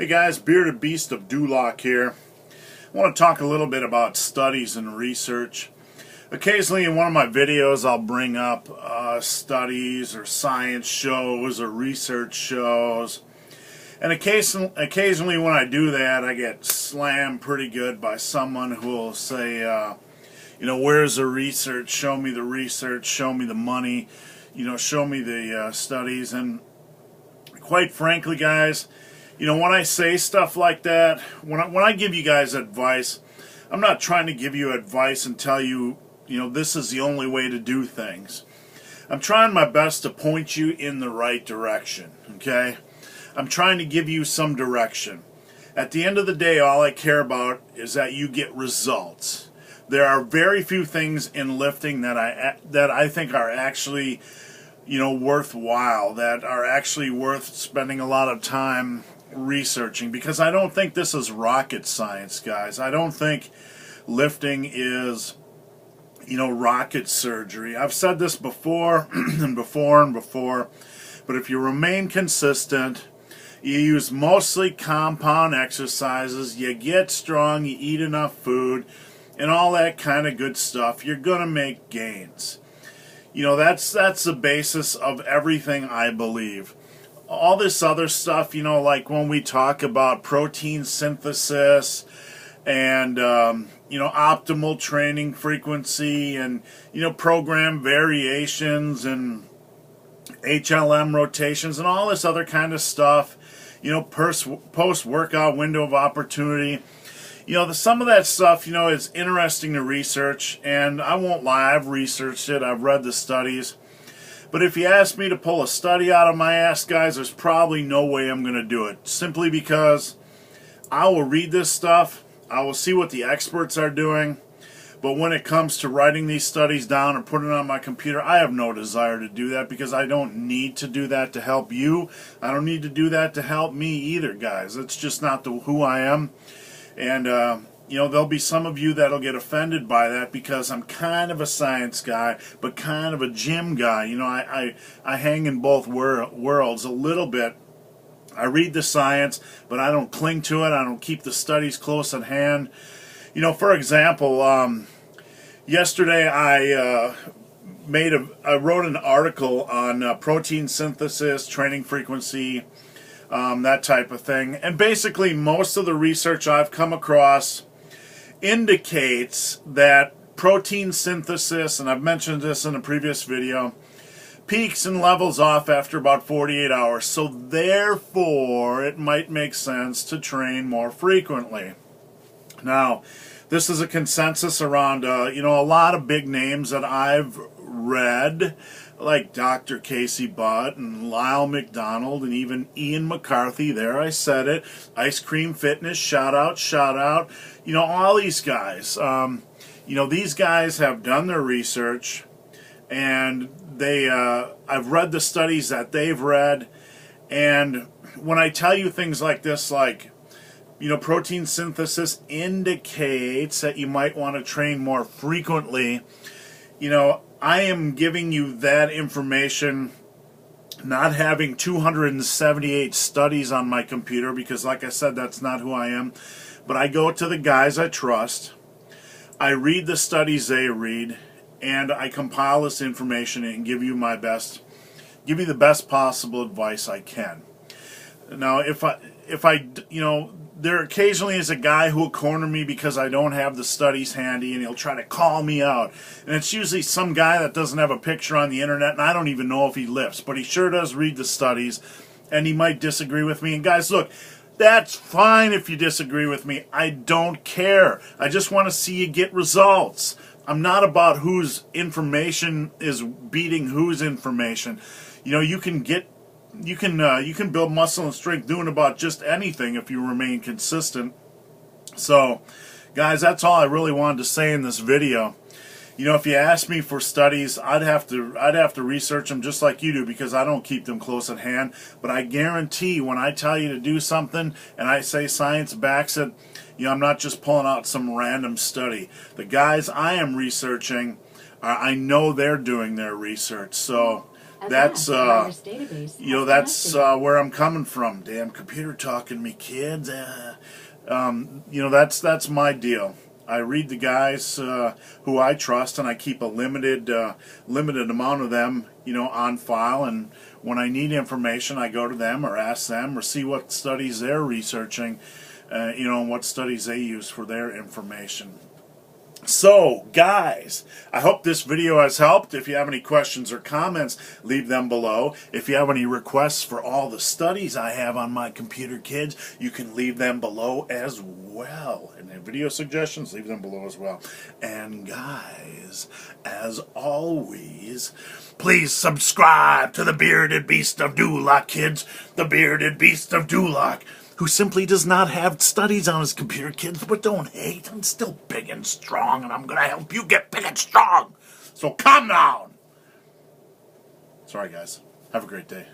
Hey guys, Bearded Beast of Duloc here. I want to talk a little bit about studies and research. Occasionally in one of my videos I'll bring up studies or science shows or research shows. And occasionally when I do that I get slammed pretty good by someone who will say, where's the research? Show me the research, show me the money, show me the studies. And quite frankly, guys, when I say stuff like that, when I give you guys advice, I'm not trying to give you advice and tell you, this is the only way to do things. I'm trying my best to point you in the right direction, okay? I'm trying to give you some direction. At the end of the day, all I care about is that you get results. There are very few things in lifting that I think are actually, worthwhile, that are actually worth spending a lot of time researching, because I don't think this is rocket science, guys. I don't think lifting is, rocket surgery. I've said this before and before, but if you remain consistent, you use mostly compound exercises, you get strong, you eat enough food, and all that kind of good stuff, you're going to make gains. That's the basis of everything I believe. All this other stuff, like when we talk about protein synthesis and, optimal training frequency and, program variations and HLM rotations and all this other kind of stuff, post-workout window of opportunity. Some of that stuff, is interesting to research, and I won't lie, I've researched it, I've read the studies. But if you ask me to pull a study out of my ass, guys, there's probably no way I'm going to do it. Simply because I will read this stuff, I will see what the experts are doing, but when it comes to writing these studies down and putting it on my computer, I have no desire to do that, because I don't need to do that to help you. I don't need to do that to help me either, guys. It's just not who I am. And, there'll be some of you that'll get offended by that, because I'm kind of a science guy, but kind of a gym guy. I hang in both worlds a little bit. I read the science, but I don't cling to it. I don't keep the studies close at hand. For example, yesterday I wrote an article on protein synthesis, training frequency, that type of thing. And basically most of the research I've come across indicates that protein synthesis, and I've mentioned this in a previous video, peaks and levels off after about 48 hours. So therefore, it might make sense to train more frequently. Now, this is a consensus around, a lot of big names that I've read, like Dr. Casey Butt and Lyle McDonald and even Ian McCarthy. There, I said it. Ice Cream Fitness, shout out. All these guys. These guys have done their research, and I've read the studies that they've read, and when I tell you things like this, like, protein synthesis indicates that you might want to train more frequently, I am giving you that information, not having 278 studies on my computer, because like I said, that's not who I am. But I go to the guys I trust, I read the studies they read, and I compile this information and give you the best possible advice I can. Now, there occasionally is a guy who will corner me because I don't have the studies handy, and he'll try to call me out. And it's usually some guy that doesn't have a picture on the internet, and I don't even know if he lifts, but he sure does read the studies, and he might disagree with me. And guys, look, that's fine if you disagree with me. I don't care. I just want to see you get results. I'm not about whose information is beating whose information. You can build muscle and strength doing about just anything if you remain consistent. So, guys, that's all I really wanted to say in this video. If you ask me for studies, I'd have to research them just like you do, because I don't keep them close at hand. But I guarantee when I tell you to do something and I say science backs it, I'm not just pulling out some random study. The guys I am researching, I know they're doing their research. So that's where I'm coming from. Damn computer talking me, kids. That's my deal. I read the guys who I trust, and I keep a limited amount of them, on file. And when I need information, I go to them or ask them or see what studies they're researching, and what studies they use for their information. So, guys, I hope this video has helped. If you have any questions or comments, leave them below. If you have any requests for all the studies I have on my computer, kids, you can leave them below as well. And video suggestions, leave them below as well. And guys, as always, please subscribe to the Bearded Beast of Duloc, kids. The Bearded Beast of Duloc, who simply does not have studies on his computer, kids. But don't hate. I'm still big and strong, and I'm going to help you get big and strong. So calm down. Sorry, guys. Have a great day.